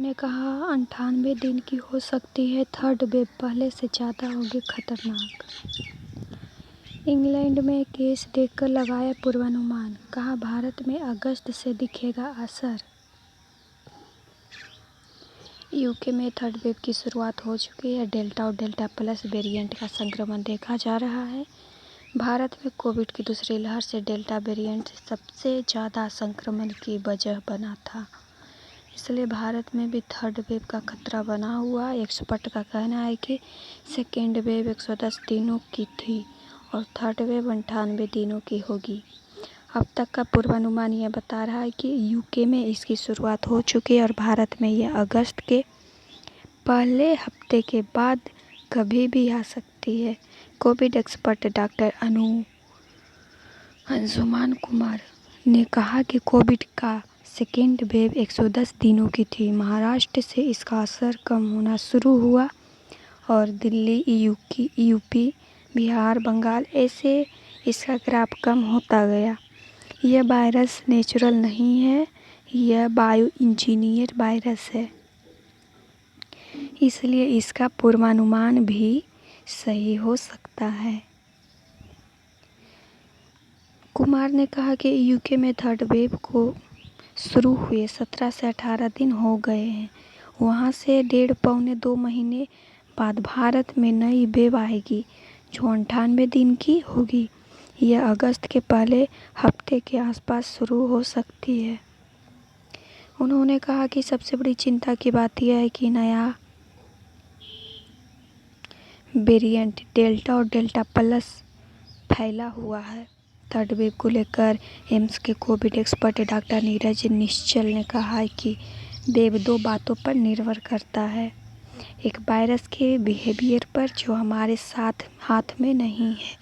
ने कहा 98 दिन की हो सकती है थर्ड वेव, पहले से ज़्यादा होगी खतरनाक। इंग्लैंड में केस देखकर लगाया पूर्वानुमान, कहा भारत में अगस्त से दिखेगा असर। यूके में थर्ड वेव की शुरुआत हो चुकी है। डेल्टा और डेल्टा प्लस वेरिएंट का संक्रमण देखा जा रहा है। भारत में कोविड की दूसरी लहर से डेल्टा वेरिएंट सबसे ज़्यादा संक्रमण की वजह बना था, इसलिए भारत में भी थर्ड वेव का खतरा बना हुआ। एक्सपर्ट का कहना है कि सेकेंड वेव 110 दिनों की थी और थर्ड वेव 98 दिनों की होगी। अब तक का पूर्वानुमान यह बता रहा है कि यूके में इसकी शुरुआत हो चुकी है और भारत में यह अगस्त के पहले हफ्ते के बाद कभी भी आ सकती है। Covid expert doctor Anshuman Kumar ने कहा कि कोविड का सेकेंड वेव 110 दिनों की थी। महाराष्ट्र से इसका असर कम होना शुरू हुआ और दिल्ली, यूपी, बिहार, बंगाल ऐसे इसका ग्राफ कम होता गया। यह वायरस नेचुरल नहीं है, यह बायो इंजीनियर वायरस है, इसलिए इसका पूर्वानुमान भी सही हो सकता है। कुमार ने कहा कि यूके में थर्ड वेव को शुरू हुए 17 से 18 दिन हो गए हैं। वहाँ से 1.5-2 महीने बाद भारत में नई वेव आएगी जो 98 दिन की होगी। यह अगस्त के पहले हफ्ते के आसपास शुरू हो सकती है। उन्होंने कहा कि सबसे बड़ी चिंता की बात यह है कि नया वेरिएंट डेल्टा और डेल्टा प्लस फैला हुआ है। थर्ड वेव को लेकर एम्स के कोविड एक्सपर्ट डॉक्टर नीरज निश्चल ने कहा है कि वेव 2 बातों पर निर्भर करता है। एक वायरस के बिहेवियर पर जो हमारे साथ हाथ में नहीं है,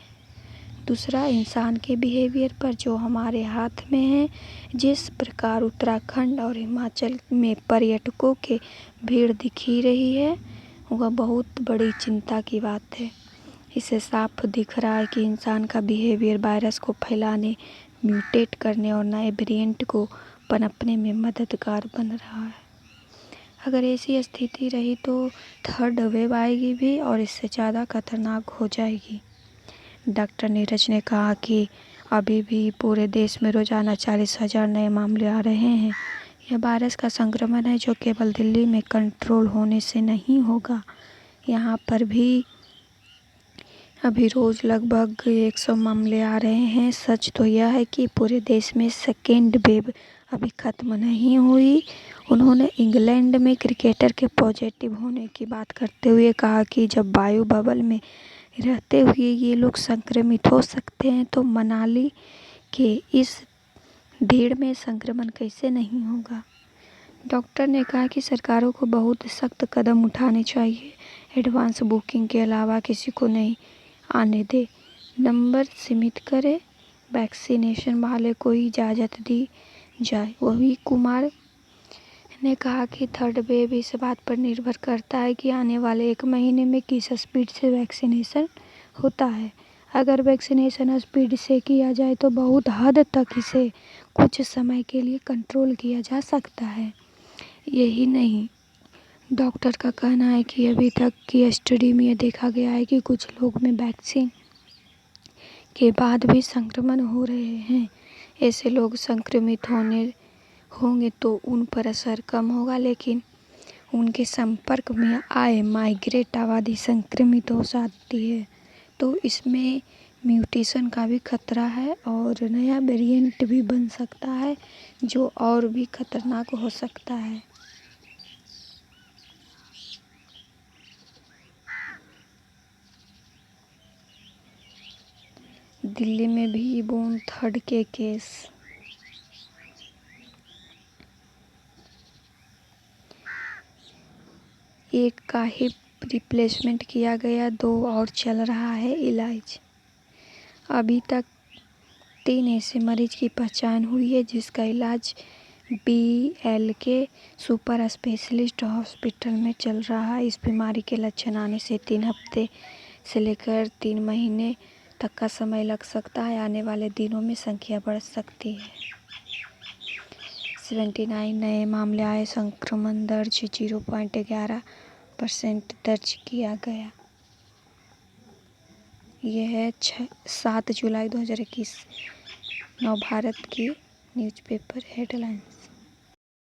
दूसरा इंसान के बिहेवियर पर जो हमारे हाथ में है। जिस प्रकार उत्तराखंड और हिमाचल में पर्यटकों के भीड़ दिखी रही है, वह बहुत बड़ी चिंता की बात है। इससे साफ दिख रहा है कि इंसान का बिहेवियर वायरस को फैलाने, म्यूटेट करने और नए वेरिएंट को पनपने में मददगार बन रहा है। अगर ऐसी स्थिति रही तो थर्ड वेव आएगी भी और इससे ज़्यादा खतरनाक हो जाएगी। डॉक्टर नीरज ने कहा कि अभी भी पूरे देश में रोजाना 40,000 नए मामले आ रहे हैं। यह वायरस का संक्रमण है जो केवल दिल्ली में कंट्रोल होने से नहीं होगा। यहाँ पर भी अभी रोज़ लगभग 100 मामले आ रहे हैं। सच तो यह है कि पूरे देश में सेकेंड वेव अभी ख़त्म नहीं हुई। उन्होंने इंग्लैंड में क्रिकेटर के पॉजिटिव होने की बात करते हुए कहा कि जब वायु बबल में रहते हुए ये लोग संक्रमित हो सकते हैं तो मनाली के इस भीड़ में संक्रमण कैसे नहीं होगा। डॉक्टर ने कहा कि सरकारों को बहुत सख्त कदम उठाने चाहिए। एडवांस बुकिंग के अलावा किसी को नहीं आने दे, नंबर सीमित करें, वैक्सीनेशन वाले को ही इजाज़त दी जाए। वही कुमार ने कहा कि थर्ड वेव इस बात पर निर्भर करता है कि आने वाले 1 महीने में किस स्पीड से वैक्सीनेशन होता है। अगर वैक्सीनेशन स्पीड से किया जाए तो बहुत हद तक इसे कुछ समय के लिए कंट्रोल किया जा सकता है। यही नहीं, डॉक्टर का कहना है कि अभी तक की स्टडी में यह देखा गया है कि कुछ लोग में वैक्सीन के बाद भी संक्रमण हो रहे हैं। ऐसे लोग संक्रमित होंगे तो उन पर असर कम होगा, लेकिन उनके संपर्क में आए माइग्रेट आबादी संक्रमित हो सकती है। तो इसमें म्यूटेशन का भी खतरा है और नया वेरिएंट भी बन सकता है जो और भी खतरनाक हो सकता है। दिल्ली में भी बोन थर्ड के केस। एक का हिप रिप्लेसमेंट किया गया, 2 और चल रहा है इलाज। अभी तक 3 ऐसे मरीज की पहचान हुई है जिसका इलाज BLK सुपर स्पेशलिस्ट हॉस्पिटल में चल रहा है। इस बीमारी के लक्षण आने से 3 हफ्ते से लेकर 3 महीने तक का समय लग सकता है। आने वाले दिनों में संख्या बढ़ सकती है। 79 नए मामले आए, संक्रमण दर 0.11% दर्ज किया गया। यह है 7 जुलाई 2021 नवभारत की न्यूज़पेपर हेडलाइंस।